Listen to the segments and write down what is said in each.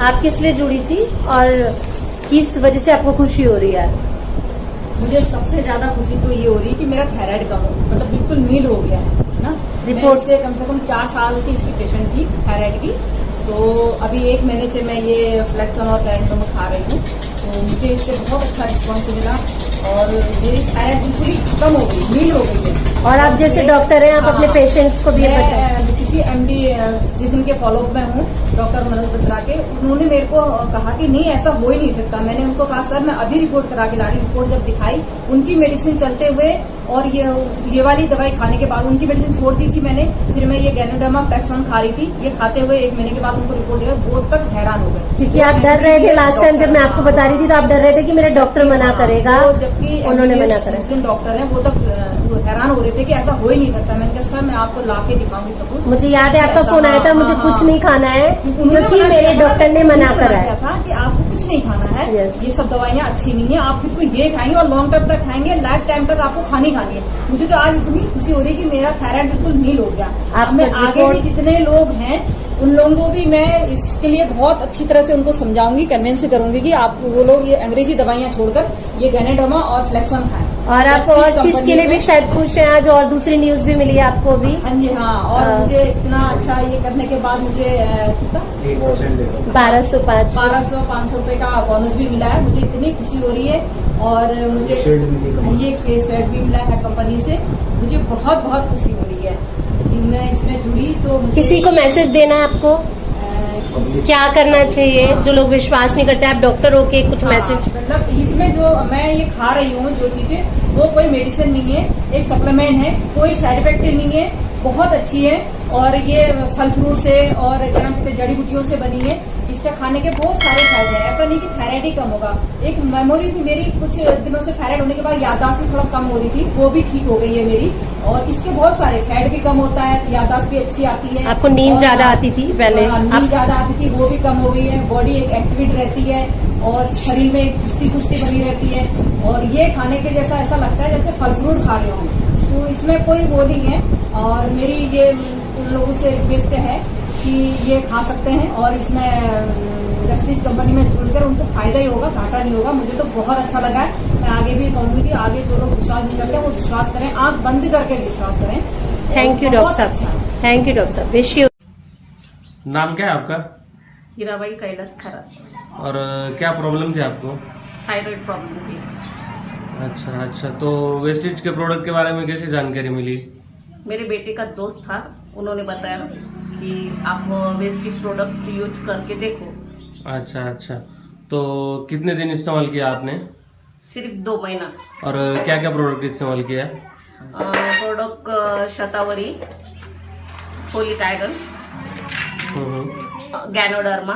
आप किस लिए जुड़ी थी और किस वजह से आपको खुशी हो रही है? मुझे सबसे ज्यादा खुशी तो ये हो रही है कि मेरा थायराइड कम हो, मतलब बिल्कुल नील हो गया है ना। रिपोर्ट से कम से कम 4 साल की इसकी पेशेंट थी थायराइड की, तो अभी 1 महीने से मैं ये फ्लेक्सन और कैरेंडम खा रही हूँ, तो मुझे इससे बहुत अच्छा रिस्पॉन्स मिला और मेरी थायराइड बिल्कुल ही खत्म हो गई, नील हो गई है। और आप जैसे डॉक्टर हैं, आप अपने पेशेंट्स को भी ये बताएं। किसी एमडी जिनके फॉलोअप में हूँ, डॉक्टर मनोज बत्रा के, उन्होंने मेरे को कहा कि नहीं ऐसा हो ही नहीं सकता। मैंने उनको कहा सर मैं अभी रिपोर्ट करा के ला रही हूँ। रिपोर्ट जब दिखाई, उनकी मेडिसिन चलते हुए और ये वाली दवाई खाने के बाद उनकी मेडिसिन छोड़ दी थी मैंने, फिर मैं ये गैनोडर्मा फ्लेक्सन खा रही थी। ये खाते हुए 1 महीने के बाद उनको रिपोर्ट दिया, वो तक हैरान हो गए। क्योंकि आप डर रहे थे लास्ट टाइम जब मैं आपको बता रही थी, तो आप डर रहे थे कि मेरा डॉक्टर मना करेगा, जबकि उन्होंने मना करा। जिन डॉक्टर हैं वो तक हैरान हो रहे थे कि ऐसा हो ही नहीं सकता। मैंने कहा सर मैं आपको ला के दिखाऊंगी सबूत। मुझे याद है आपका फोन आया था, मुझे कुछ नहीं खाना है क्योंकि मेरे डॉक्टर ने मना करा है था कि आपको कुछ नहीं खाना है। Yes. ये सब दवाइयाँ अच्छी नहीं है, आप खुद को ये खाएंगे और लॉन्ग टर्म तक खाएंगे, लाइफ टाइम तक आपको खानी है। मुझे तो आज इतनी खुशी हो रही है कि मेरा थायराइड बिल्कुल नील हो गया। अब मैं आगे भी जितने लोग हैं उन लोगों को भी मैं इसके लिए बहुत अच्छी तरह से उनको समझाऊंगी, कन्विंस करूंगी कि आप वो लोग ये अंग्रेजी दवाइयाँ छोड़कर ये गैनोडर्मा और फ्लेक्सन खाएं। और आप और चीज के लिए भी शायद खुश हैं आज, और दूसरी न्यूज भी मिली है आपको अभी। हाँ जी हाँ, और मुझे इतना अच्छा ये करने के बाद मुझे कितना 1200-500 रुपए का बोनस भी मिला है। मुझे इतनी खुशी हो रही है और मुझे ये सेट भी मिला है कंपनी से। मुझे बहुत बहुत खुशी हो रही है कि मैं इसमें जुड़ी। तो किसी को मैसेज देना है आपको, क्या करना चाहिए जो लोग विश्वास नहीं करते? आप डॉक्टर हो के कुछ मैसेज? मतलब इसमें जो मैं ये खा रही हूँ जो चीजें, वो कोई मेडिसिन नहीं है, एक सप्लीमेंट है, कोई साइड इफेक्ट नहीं है, बहुत अच्छी है और ये फल फ्रूट से और जड़ी बूटियों से बनी है। इसका खाने के बहुत सारे फायदे हैं। ऐसा नहीं कि थायराइड ही कम होगा, एक मेमोरी भी मेरी कुछ दिनों से थायराइड होने के बाद याददाश्त भी थोड़ा कम हो रही थी, वो भी ठीक हो गई है मेरी। और इसके बहुत सारे फैट भी कम होता है, याददाश्त भी अच्छी आती है। आपको नींद ज्यादा आती थी पहले? नींद ज्यादा आती थी, वो भी कम हो गई है। बॉडी एक एक्टिवेट रहती है और शरीर में एक चुस्ती फुस्ती बनी रहती है। और ये खाने के जैसा ऐसा लगता है जैसे फल फ्रूट खा रहे हो, तो इसमें कोई वो नहीं है। और मेरी ये उन लोगों से रिक्वेस्ट है कि ये खा सकते हैं और इसमें प्रेस्टीज कंपनी में जुड़कर उनको फायदा ही होगा, घाटा नहीं होगा। मुझे तो बहुत अच्छा लगा है। मैं आगे भी कहूंगी कि आगे जो लोग विश्वास नहीं करते वो विश्वास करें, आंख बंद करके विश्वास करें। थैंक यू डॉक्टर साहब, थैंक यू डॉक्टर साहब। Wish you. नाम क्या है आपका? हीराबाई कैलाश खरा। और क्या प्रॉब्लम थी आपको? थायराइड प्रॉब्लम थी। अच्छा, तो वेस्टेज के प्रोडक्ट के बारे में कैसे जानकारी मिली? मेरे बेटे का दोस्त था, उन्होंने बताया कि आप वेस्टिज प्रोडक्ट यूज करके देखो। अच्छा, तो कितने दिन इस्तेमाल किया आपने? सिर्फ 2 महीना। और क्या क्या प्रोडक्ट इस्तेमाल किया? प्रोडक्ट शतावरी, folic iron, ganoderma,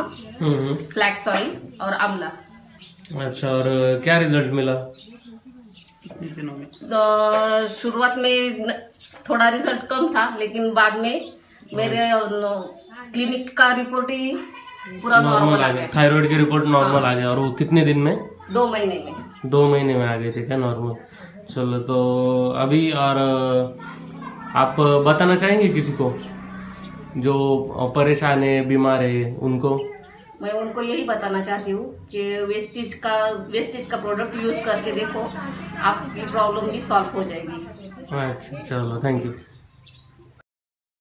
flax oil और आंवला। अच्छा, और क्या रिजल्ट मिला? तो शुरुआत में थोड़ा रिजल्ट कम था, लेकिन बाद में मेरे क्लिनिक का रिपोर्ट ही पूरा नॉर्मल आ गया। थायराइड की रिपोर्ट नॉर्मल आ गया। और वो कितने दिन में? 2 महीने में। 2 महीने में आ गए थे क्या नॉर्मल? चलो, तो अभी और आप बताना चाहेंगे किसी को जो परेशान है, बीमार है, उनको? मैं उनको यही बताना चाहती हूँ कि वेस्टेज का प्रोडक्ट यूज करके देखो, आपकी प्रॉब्लम भी सॉल्व हो जाएगी। अच्छा, चलो, थैंक यू।